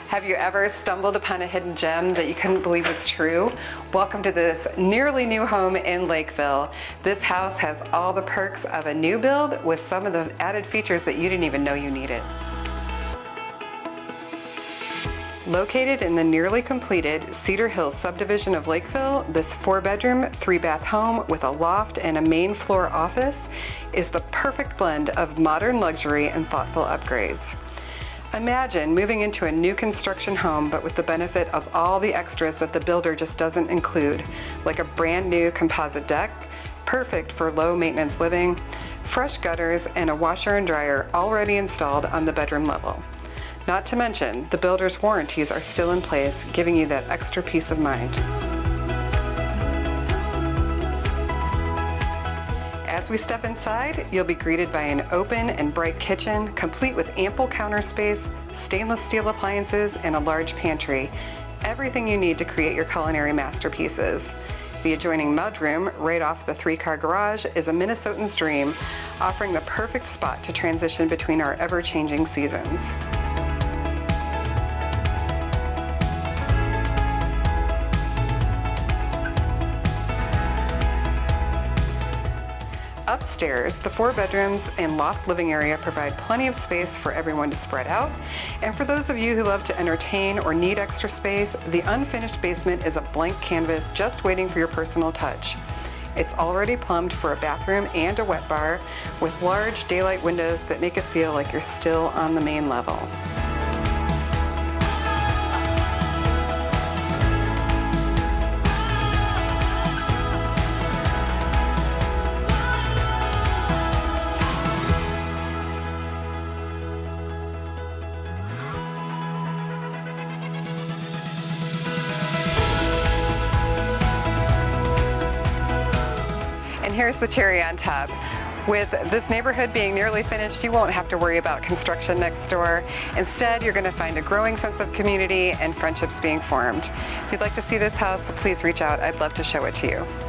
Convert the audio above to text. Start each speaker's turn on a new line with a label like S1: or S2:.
S1: Have you ever stumbled upon a hidden gem that you couldn't believe was true? Welcome to this nearly new home in Lakeville. This house has all the perks of a new build with some of the added features that you didn't even know you needed. Located in the nearly completed Cedar Hills subdivision of Lakeville, this 4-bedroom, 3-bath home with a loft and a main floor office is the perfect blend of modern luxury and thoughtful upgrades. Imagine moving into a new construction home but with the benefit of all the extras that the builder just doesn't include, like a brand new composite deck, perfect for low maintenance living, fresh gutters, and a washer and dryer already installed on the bedroom level. Not to mention, the builder's warranties are still in place, giving you that extra peace of mind. As we step inside, you'll be greeted by an open and bright kitchen, complete with ample counter space, stainless steel appliances, and a large pantry. Everything you need to create your culinary masterpieces. The adjoining mudroom, right off the 3-car garage, is a Minnesotan's dream, offering the perfect spot to transition between our ever-changing seasons. Upstairs, the 4 bedrooms and loft living area provide plenty of space for everyone to spread out. And for those of you who love to entertain or need extra space, the unfinished basement is a blank canvas just waiting for your personal touch. It's already plumbed for a bathroom and a wet bar with large daylight windows that make it feel like you're still on the main level. And here's the cherry on top. With this neighborhood being nearly finished, you won't have to worry about construction next door. Instead, you're going to find a growing sense of community and friendships being formed. If you'd like to see this house, please reach out. I'd love to show it to you.